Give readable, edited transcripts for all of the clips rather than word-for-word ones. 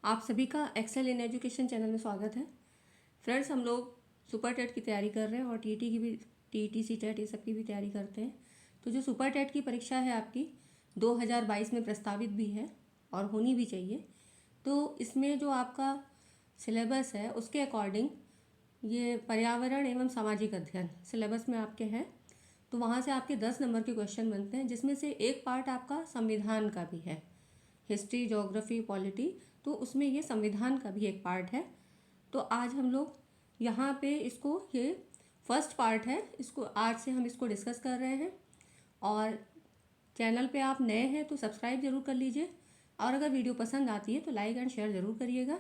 आप सभी का एक्सेल इन एजुकेशन चैनल में स्वागत है। फ्रेंड्स, हम लोग सुपर टेट की तैयारी कर रहे हैं और टीटी की भी, टीटी सी टेट ये सब की भी तैयारी करते हैं। तो जो सुपर टेट की परीक्षा है आपकी 2022 में प्रस्तावित भी है और होनी भी चाहिए। तो इसमें जो आपका सिलेबस है उसके अकॉर्डिंग ये पर्यावरण एवं सामाजिक अध्ययन सिलेबस में आपके हैं। तो वहाँ से आपके 10 नंबर के क्वेश्चन बनते हैं, जिसमें से एक पार्ट आपका संविधान का भी है, हिस्ट्री, ज्योग्राफी, पॉलिटी। तो उसमें ये संविधान का भी एक पार्ट है। तो आज हम लोग यहाँ पे इसको, ये फर्स्ट पार्ट है, इसको आज से हम इसको डिस्कस कर रहे हैं। और चैनल पे आप नए हैं तो सब्सक्राइब ज़रूर कर लीजिए, और अगर वीडियो पसंद आती है तो लाइक एंड शेयर ज़रूर करिएगा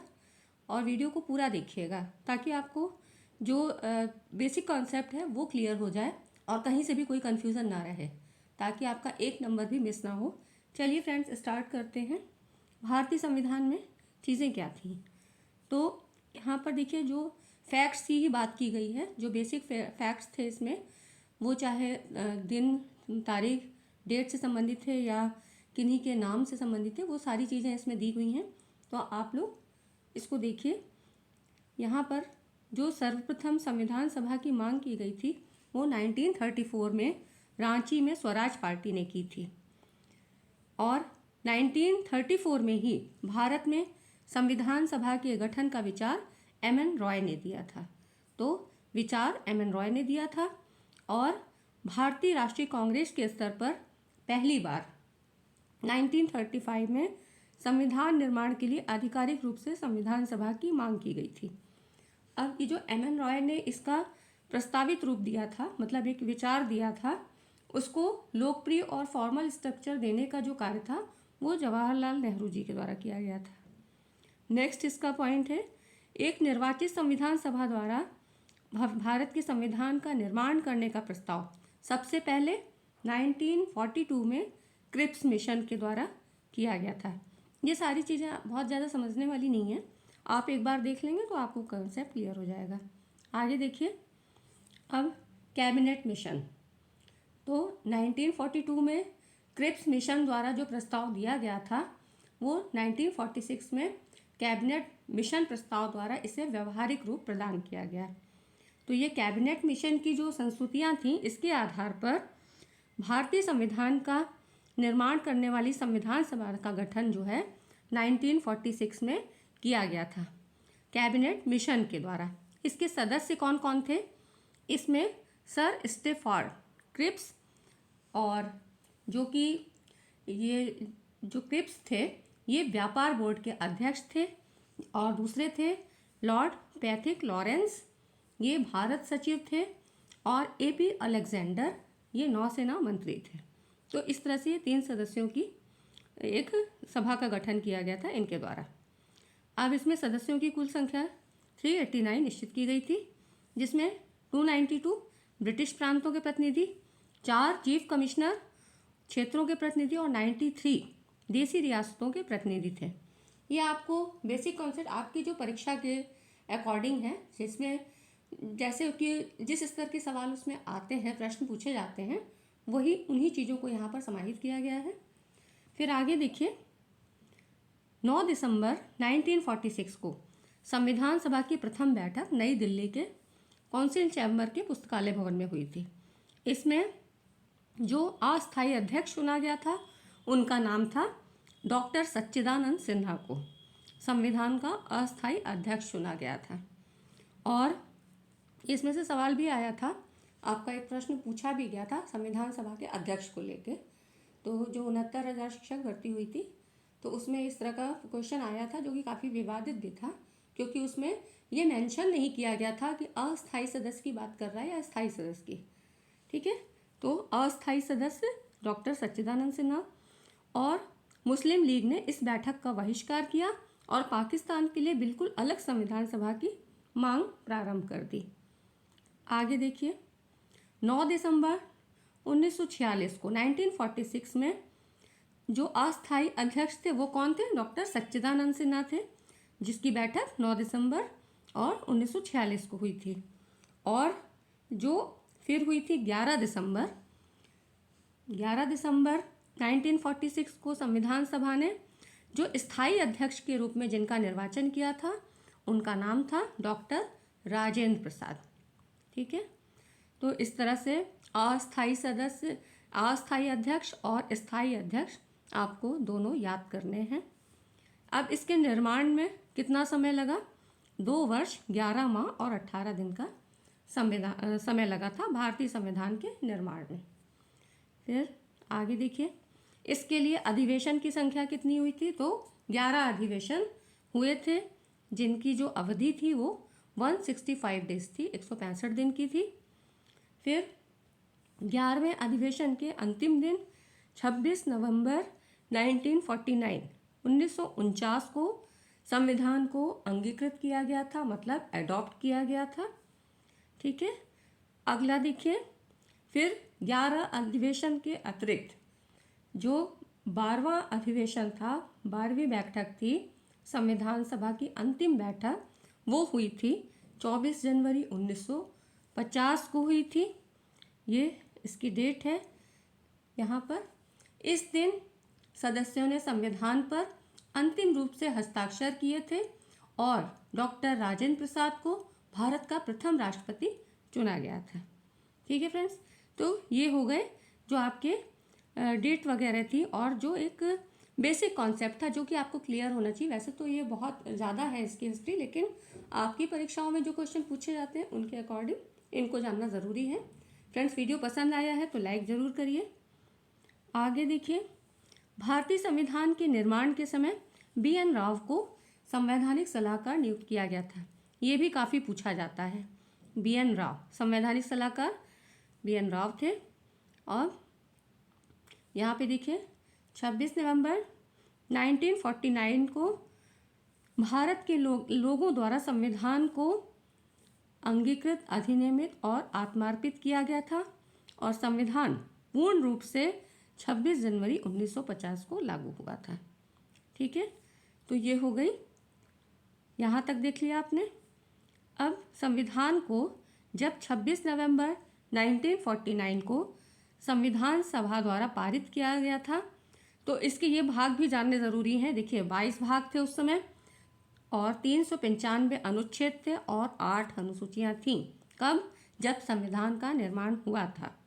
और वीडियो को पूरा देखिएगा, ताकि आपको जो बेसिक कॉन्सेप्ट है वो क्लियर हो जाए और कहीं से भी कोई कन्फ्यूज़न ना रहे, ताकि आपका एक नंबर भी मिस ना हो। चलिए फ्रेंड्स, स्टार्ट करते हैं। भारतीय संविधान में चीज़ें क्या थी, तो यहाँ पर देखिए जो फैक्ट्स की ही बात की गई है। जो बेसिक फैक्ट्स थे इसमें, वो चाहे दिन, तारीख, डेट से संबंधित थे या किन्हीं के नाम से संबंधित थे, वो सारी चीज़ें इसमें दी हुई हैं। तो आप लोग इसको देखिए। यहाँ पर जो सर्वप्रथम संविधान सभा की मांग की गई थी वो 1934 में रांची में स्वराज पार्टी ने की थी, और 1934 में ही भारत में संविधान सभा के गठन का विचार एम.एन. रॉय ने दिया था। तो विचार एम.एन. रॉय ने दिया था, और भारतीय राष्ट्रीय कांग्रेस के स्तर पर पहली बार 1935 में संविधान निर्माण के लिए आधिकारिक रूप से संविधान सभा की मांग की गई थी। अब ये जो एम.एन. रॉय ने इसका प्रस्तावित रूप दिया था, मतलब एक विचार दिया था, उसको लोकप्रिय और फॉर्मल स्ट्रक्चर देने का जो कार्य था वो जवाहरलाल नेहरू जी के द्वारा किया गया था। नेक्स्ट इसका पॉइंट है, एक निर्वाचित संविधान सभा द्वारा भारत के संविधान का निर्माण करने का प्रस्ताव सबसे पहले 1942 में क्रिप्स मिशन के द्वारा किया गया था। ये सारी चीज़ें बहुत ज़्यादा समझने वाली नहीं है, आप एक बार देख लेंगे तो आपको कंसेप्ट क्लियर हो जाएगा। आगे देखिए। अब कैबिनेट मिशन, तो 1942 में क्रिप्स मिशन द्वारा जो प्रस्ताव दिया गया था वो 1946 में कैबिनेट मिशन प्रस्ताव द्वारा इसे व्यवहारिक रूप प्रदान किया गया। तो ये कैबिनेट मिशन की जो संस्तुतियाँ थीं, इसके आधार पर भारतीय संविधान का निर्माण करने वाली संविधान सभा का गठन जो है 1946 में किया गया था कैबिनेट मिशन के द्वारा। इसके सदस्य कौन कौन थे? इसमें सर स्टेफर्ड क्रिप्स, और जो कि ये जो क्रिप्स थे ये व्यापार बोर्ड के अध्यक्ष थे, और दूसरे थे लॉर्ड पैथिक लॉरेंस, ये भारत सचिव थे, और ए.पी. अलेक्जेंडर, ये नौसेना मंत्री थे। तो इस तरह से ये 3 सदस्यों की एक सभा का गठन किया गया था इनके द्वारा। अब इसमें सदस्यों की कुल संख्या 389 निश्चित की गई थी, जिसमें 292 ब्रिटिश प्रांतों के प्रतिनिधि, 4 चीफ कमिश्नर क्षेत्रों के प्रतिनिधि और 93 देसी रियासतों के प्रतिनिधि थे। ये आपको बेसिक कॉन्सेप्ट आपकी जो परीक्षा के अकॉर्डिंग है, जिसमें जैसे कि जिस स्तर के सवाल उसमें आते हैं, प्रश्न पूछे जाते हैं, वही उन्हीं चीज़ों को यहाँ पर समाहित किया गया है। फिर आगे देखिए। 9 दिसंबर 1946 को संविधान सभा की प्रथम बैठक नई दिल्ली के काउंसिल चैम्बर के पुस्तकालय भवन में हुई थी। इसमें जो अस्थायी अध्यक्ष चुना गया था उनका नाम था डॉक्टर सच्चिदानंद सिन्हा को संविधान का अस्थायी अध्यक्ष चुना गया था। और इसमें से सवाल भी आया था, आपका एक प्रश्न पूछा भी गया था संविधान सभा के अध्यक्ष को लेके। तो जो 69,000 शिक्षक भर्ती हुई थी, तो उसमें इस तरह का क्वेश्चन आया था, जो कि काफ़ी विवादित भी था, क्योंकि उसमें ये मेंशन नहीं किया गया था कि अस्थायी सदस्य की बात कर रहा है या स्थायी सदस्य की। ठीक है, तो अस्थायी सदस्य डॉक्टर सच्चिदानंद सिन्हा, और मुस्लिम लीग ने इस बैठक का बहिष्कार किया और पाकिस्तान के लिए बिल्कुल अलग संविधान सभा की मांग प्रारंभ कर दी। आगे देखिए। 9 दिसंबर 1946 को 1946 में जो अस्थायी अध्यक्ष थे वो कौन थे? डॉक्टर सच्चिदानंद सिन्हा थे, जिसकी बैठक 9 दिसंबर और 1946 को हुई थी। और जो फिर हुई थी 11 दिसंबर 1946 को संविधान सभा ने जो स्थायी अध्यक्ष के रूप में जिनका निर्वाचन किया था उनका नाम था डॉक्टर राजेंद्र प्रसाद। ठीक है, तो इस तरह से अस्थायी सदस्य, अस्थायी अध्यक्ष और स्थायी अध्यक्ष आपको दोनों याद करने हैं। अब इसके निर्माण में कितना समय लगा? 2 वर्ष 11 माह और 18 दिन का समय लगा था भारतीय संविधान के निर्माण में। फिर आगे देखिए, इसके लिए अधिवेशन की संख्या कितनी हुई थी? तो 11 अधिवेशन हुए थे, जिनकी जो अवधि थी वो 165 डेज थी, 165 दिन की थी। फिर 11वें अधिवेशन के अंतिम दिन 26 नवंबर 1949 को संविधान को अंगीकृत किया गया था, मतलब अडॉप्ट किया गया था। ठीक है, अगला देखिए, फिर 11 अधिवेशन के अतिरिक्त जो 12वां अधिवेशन था, 12वीं बैठक थी संविधान सभा की अंतिम बैठक, वो हुई थी 24 जनवरी 1950 को हुई थी। ये इसकी डेट है यहाँ पर। इस दिन सदस्यों ने संविधान पर अंतिम रूप से हस्ताक्षर किए थे और डॉक्टर राजेंद्र प्रसाद को भारत का प्रथम राष्ट्रपति चुना गया था। ठीक है फ्रेंड्स, तो ये हो गए जो आपके डेट वगैरह थी और जो एक बेसिक कॉन्सेप्ट था जो कि आपको क्लियर होना चाहिए। वैसे तो ये बहुत ज़्यादा है इसकी हिस्ट्री, लेकिन आपकी परीक्षाओं में जो क्वेश्चन पूछे जाते हैं उनके अकॉर्डिंग इनको जानना ज़रूरी है। फ्रेंड्स, वीडियो पसंद आया है तो लाइक ज़रूर करिए। आगे देखिए, भारतीय संविधान के निर्माण के समय BN राव को संवैधानिक सलाहकार नियुक्त किया गया था। ये भी काफ़ी पूछा जाता है। BN राव संवैधानिक सलाहकार BN राव थे। और यहाँ पे देखिए 26 नवंबर 1949 को भारत के लोगों द्वारा संविधान को अंगीकृत, अधिनियमित और आत्मार्पित किया गया था और संविधान पूर्ण रूप से 26 जनवरी 1950 को लागू हुआ था। ठीक है, तो ये हो गई, यहाँ तक देख लिया आपने। अब संविधान को जब 26 नवंबर 1949 को संविधान सभा द्वारा पारित किया गया था, तो इसके ये भाग भी जानने ज़रूरी हैं। देखिए 22 भाग थे उस समय और 395 अनुच्छेद थे और 8 अनुसूचियाँ थीं। कब? जब संविधान का निर्माण हुआ था।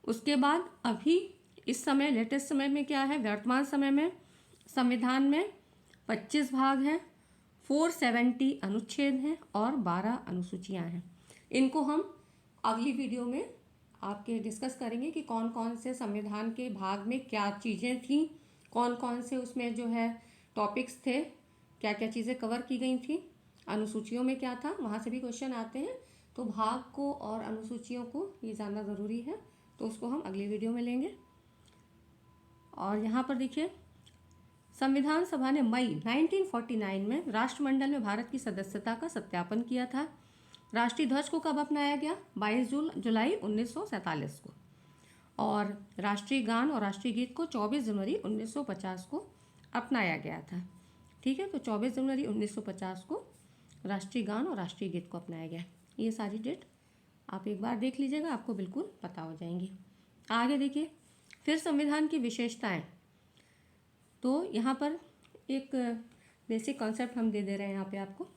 उसके बाद अभी इस समय लेटेस्ट समय में क्या है, वर्तमान समय में संविधान में 25 भाग हैं, 470 अनुच्छेद हैं और 12 अनुसूचियाँ हैं। इनको हम अगली वीडियो में आपके डिस्कस करेंगे कि कौन कौन से संविधान के भाग में क्या चीज़ें थीं, कौन कौन से उसमें जो है टॉपिक्स थे, क्या क्या चीज़ें कवर की गई थी, अनुसूचियों में क्या था, वहाँ से भी क्वेश्चन आते हैं। तो भाग को और अनुसूचियों को ये जानना ज़रूरी है, तो उसको हम अगली वीडियो में लेंगे। और यहाँ पर देखिए, संविधान सभा ने मई 1949 में राष्ट्रमंडल में भारत की सदस्यता का सत्यापन किया था। राष्ट्रीय ध्वज को कब अपनाया गया? 22 जुलाई 1947 को। और राष्ट्रीय गान और राष्ट्रीय गीत को 24 जनवरी 1950 को अपनाया गया था। ठीक है, तो 24 जनवरी 1950 को राष्ट्रीय गान और राष्ट्रीय गीत को अपनाया गया। ये सारी डेट आप एक बार देख लीजिएगा, आपको बिल्कुल पता हो जाएंगी। आगे देखिए, फिर संविधान की विशेषताएं। तो यहाँ पर एक बेसिक कॉन्सेप्ट हम दे रहे हैं यहाँ पे आपको।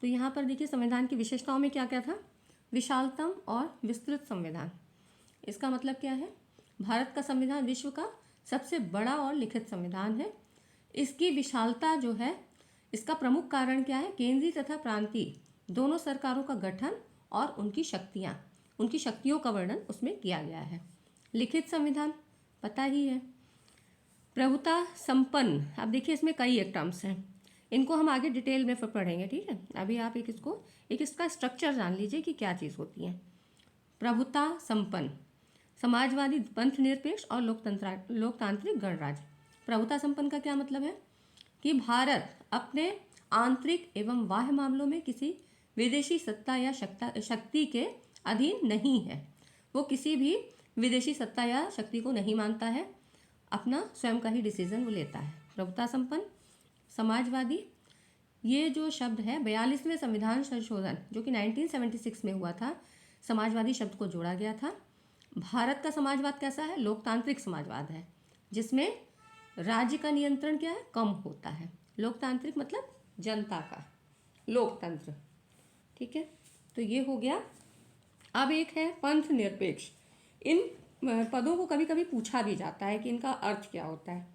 तो यहाँ पर देखिए, संविधान की विशेषताओं में क्या क्या था? विशालतम और विस्तृत संविधान। इसका मतलब क्या है? भारत का संविधान विश्व का सबसे बड़ा और लिखित संविधान है। इसकी विशालता जो है, इसका प्रमुख कारण क्या है? केंद्रीय तथा प्रांतीय दोनों सरकारों का गठन और उनकी शक्तियों का वर्णन उसमें किया गया है। लिखित संविधान पता ही है। प्रभुता संपन्न, अब देखिए इसमें कई एक टर्म्स हैं, इनको हम आगे डिटेल में फिर पढ़ेंगे। ठीक है, अभी आप इसका स्ट्रक्चर जान लीजिए कि क्या चीज़ होती है। प्रभुता संपन्न, समाजवादी, पंथ निरपेक्ष और लोकतांत्रिक गणराज्य। प्रभुता संपन्न का क्या मतलब है? कि भारत अपने आंतरिक एवं बाह्य मामलों में किसी विदेशी सत्ता या शक्ति के अधीन नहीं है। वो किसी भी विदेशी सत्ता या शक्ति को नहीं मानता है, अपना स्वयं का ही डिसीजन वो लेता है। प्रभुता संपन्न। समाजवादी, ये जो शब्द है 42वें संविधान संशोधन जो कि 1976 में हुआ था, समाजवादी शब्द को जोड़ा गया था। भारत का समाजवाद कैसा है? लोकतांत्रिक समाजवाद है, जिसमें राज्य का नियंत्रण क्या है, कम होता है। लोकतांत्रिक मतलब जनता का, लोकतंत्र, ठीक है। तो ये हो गया। अब एक है पंथ निरपेक्ष। इन पदों को कभी कभी पूछा भी जाता है कि इनका अर्थ क्या होता है।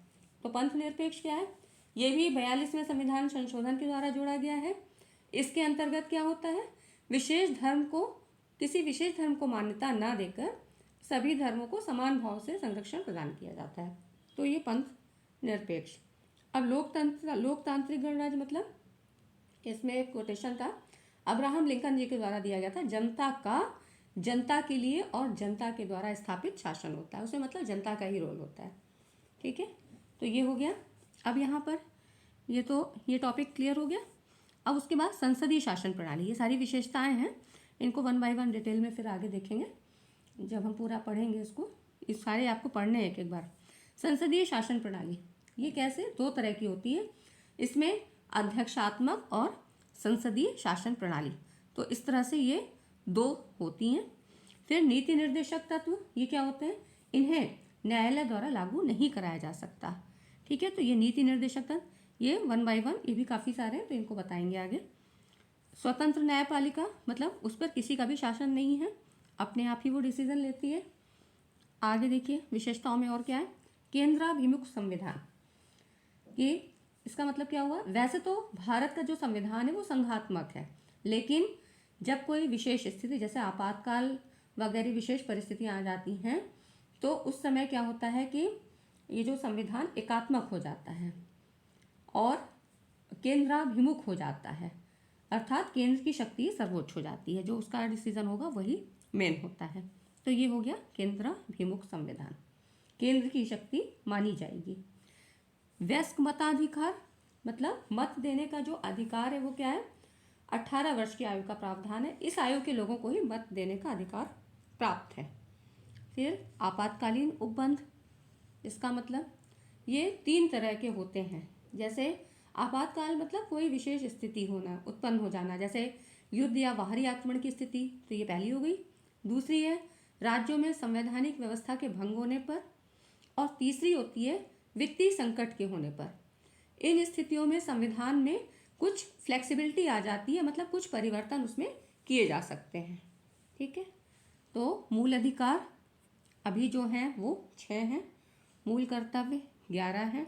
तो पंथ निरपेक्ष क्या है, ये भी 42वें संविधान संशोधन के द्वारा जोड़ा गया है। इसके अंतर्गत क्या होता है, किसी विशेष धर्म को मान्यता न देकर सभी धर्मों को समान भाव से संरक्षण प्रदान किया जाता है। तो ये पंथ निरपेक्ष। अब लोकतांत्रिक गणराज्य मतलब, इसमें एक कोटेशन था अब्राहम लिंकन जी के द्वारा दिया गया था, जनता के लिए और जनता के द्वारा स्थापित शासन होता है। उसमें मतलब जनता का ही रोल होता है, ठीक है। तो ये हो गया। अब यहाँ पर ये टॉपिक क्लियर हो गया। अब उसके बाद संसदीय शासन प्रणाली, ये सारी विशेषताएं हैं, इनको 1 बाय 1 डिटेल में फिर आगे देखेंगे जब हम पूरा पढ़ेंगे इसको। इस सारे आपको पढ़ने हैं एक बार। संसदीय शासन प्रणाली ये कैसे, 2 तरह की होती है। इसमें अध्यक्षात्मक और संसदीय शासन प्रणाली, तो इस तरह से ये 2 होती हैं। फिर नीति निर्देशक तत्व, ये क्या होते हैं, इन्हें न्यायालय द्वारा लागू नहीं कराया जा सकता, ठीक है। तो ये नीति निर्देशक तत्व, ये 1 बाय 1, ये भी काफ़ी सारे हैं तो इनको बताएंगे आगे। स्वतंत्र न्यायपालिका मतलब उस पर किसी का भी शासन नहीं है, अपने आप ही वो डिसीजन लेती है। आगे देखिए विशेषताओं में और क्या है, केंद्राभिमुख संविधान। ये इसका मतलब क्या हुआ, वैसे तो भारत का जो संविधान है वो संघात्मक है, लेकिन जब कोई विशेष स्थिति जैसे आपातकाल वगैरह विशेष परिस्थितियां आ जाती हैं तो उस समय क्या होता है कि ये जो संविधान एकात्मक हो जाता है और केंद्राभिमुख हो जाता है, अर्थात केंद्र की शक्ति सर्वोच्च हो जाती है, जो उसका डिसीजन होगा वही मेन होता है। तो ये हो गया केंद्राभिमुख संविधान, केंद्र की शक्ति मानी जाएगी। वयस्क मताधिकार मतलब मत देने का जो अधिकार है वो क्या है, 18 वर्ष की आयु का प्रावधान है। इस आयु के लोगों को ही मत देने का अधिकार प्राप्त है। फिर आपातकालीन उपबंध, इसका मतलब ये 3 तरह के होते हैं। जैसे आपातकाल मतलब कोई विशेष स्थिति होना, उत्पन्न हो जाना, जैसे युद्ध या बाहरी आक्रमण की स्थिति, तो ये पहली हो गई। दूसरी है राज्यों में संवैधानिक व्यवस्था के भंग होने पर, और तीसरी होती है वित्तीय संकट के होने पर। इन स्थितियों में संविधान में कुछ फ्लेक्सिबिलिटी आ जाती है, मतलब कुछ परिवर्तन उसमें किए जा सकते हैं, ठीक है। तो मूल अधिकार अभी जो हैं वो 6 हैं, मूल कर्तव्य 11 हैं।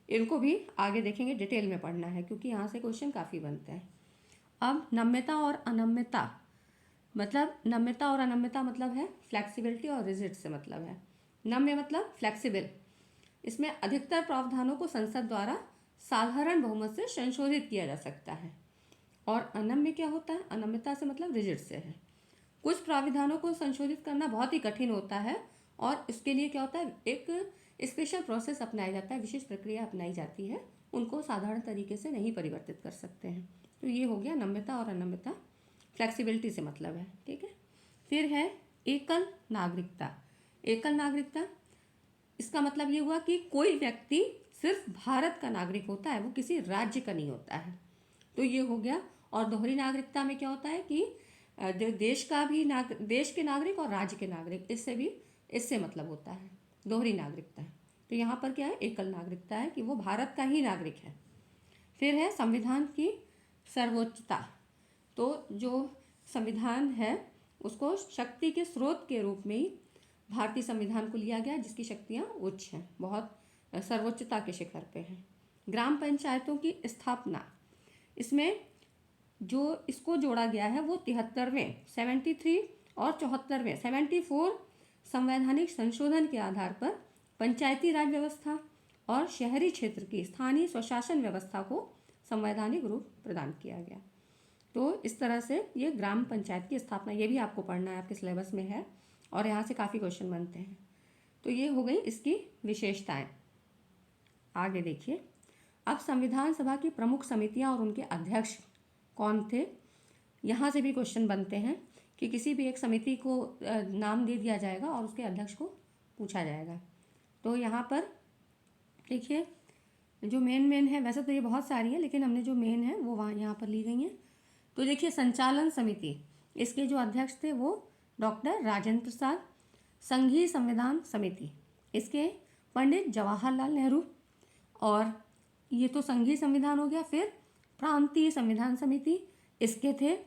इनको भी आगे देखेंगे, डिटेल में पढ़ना है क्योंकि यहाँ से क्वेश्चन काफ़ी बनते हैं। अब नम्यता और अनम्यता मतलब, नम्यता और अनम्यता मतलब है फ्लेक्सिबिलिटी और रिजिड से मतलब है। नम्य मतलब फ्लेक्सिबल, इसमें अधिकतर प्रावधानों को संसद द्वारा साधारण बहुमत से संशोधित किया जा सकता है। और अनम्य क्या होता है, अनम्यता से मतलब रिजिड से है, कुछ प्रावधानों को संशोधित करना बहुत ही कठिन होता है और इसके लिए क्या होता है, एक स्पेशल प्रोसेस अपनाया जाता है, विशेष प्रक्रिया अपनाई जाती है, उनको साधारण तरीके से नहीं परिवर्तित कर सकते हैं। तो ये हो गया नम्यता और अनम्यता, फ्लेक्सिबिलिटी से मतलब है, ठीक है। फिर है एकल नागरिकता। एकल नागरिकता इसका मतलब ये हुआ कि कोई व्यक्ति सिर्फ भारत का नागरिक होता है, वो किसी राज्य का नहीं होता है, तो ये हो गया। और दोहरी नागरिकता में क्या होता है कि देश के नागरिक और राज्य के नागरिक, इससे मतलब होता है दोहरी नागरिकता। तो यहाँ पर क्या है, एकल नागरिकता है कि वो भारत का ही नागरिक है। फिर है संविधान की सर्वोच्चता। तो जो संविधान है उसको शक्ति के स्रोत के रूप में ही भारतीय संविधान को लिया गया, जिसकी शक्तियाँ उच्च हैं, बहुत सर्वोच्चता के शिखर पे हैं। ग्राम पंचायतों की स्थापना, इसमें जो इसको जोड़ा गया है वो 73वें 73 और 74वें 74 संवैधानिक संशोधन के आधार पर पंचायती राज व्यवस्था और शहरी क्षेत्र की स्थानीय स्वशासन व्यवस्था को संवैधानिक रूप प्रदान किया गया। तो इस तरह से ये ग्राम पंचायत की स्थापना, ये भी आपको पढ़ना है, आपके सिलेबस में है और यहाँ से काफ़ी क्वेश्चन बनते हैं। तो ये हो गई इसकी विशेषताएं। आगे देखिए, अब संविधान सभा की प्रमुख समितियां और उनके अध्यक्ष कौन थे, यहाँ से भी क्वेश्चन बनते हैं कि किसी भी एक समिति को नाम दे दिया जाएगा और उसके अध्यक्ष को पूछा जाएगा। तो यहाँ पर देखिए जो मेन है, वैसे तो ये बहुत सारी है लेकिन हमने जो मेन है वो यहाँ पर ली गई हैं। तो देखिए संचालन समिति, इसके जो अध्यक्ष थे वो डॉक्टर राजेंद्र प्रसाद। संघीय संविधान समिति, इसके पंडित जवाहरलाल नेहरू। और ये तो संघीय संविधान हो गया। फिर प्रांतीय संविधान समिति, इसके थे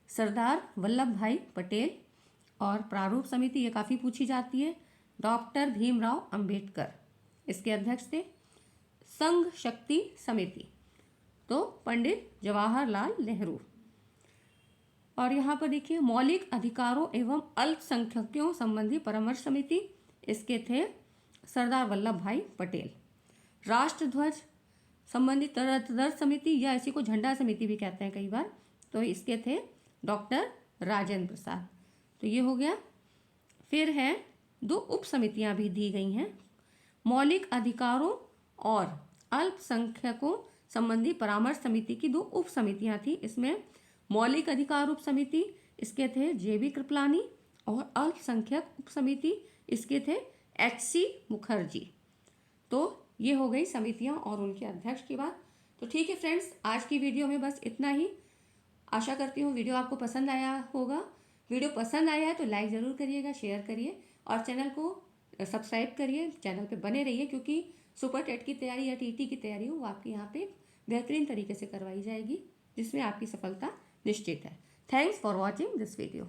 सरदार वल्लभ भाई पटेल। और प्रारूप समिति, ये काफ़ी पूछी जाती है, डॉक्टर भीमराव अंबेडकर इसके अध्यक्ष थे। संघ शक्ति समिति तो पंडित जवाहरलाल नेहरू। और यहाँ पर देखिए मौलिक अधिकारों एवं अल्पसंख्यकों संबंधी परामर्श समिति, इसके थे सरदार वल्लभ भाई पटेल। राष्ट्र ध्वज संबंधी तदर्थ समिति या इसी को झंडा समिति भी कहते हैं कई बार, तो इसके थे डॉक्टर राजेंद्र प्रसाद। तो ये हो गया। फिर है 2 उप समितियाँ भी दी गई हैं। मौलिक अधिकारों और अल्पसंख्यकों संबंधी परामर्श समिति की 2 उप समितियाँ थी। इसमें मौलिक अधिकार उप समिति, इसके थे जेबी कृपलानी, और अल्पसंख्यक उप समिति, इसके थे HC मुखर्जी। तो ये हो गई समितियाँ और उनके अध्यक्ष की बात। तो ठीक है फ्रेंड्स, आज की वीडियो में बस इतना ही। आशा करती हूँ वीडियो आपको पसंद आया होगा। वीडियो पसंद आया है तो लाइक ज़रूर करिएगा, शेयर करिए और चैनल को सब्सक्राइब करिए। चैनल पे बने रहिए क्योंकि सुपर टेट की तैयारी या TT की तैयारी हो वो आपकी यहाँ पे बेहतरीन तरीके से करवाई जाएगी, जिसमें आपकी सफलता निश्चित है। Thanks for watching this video.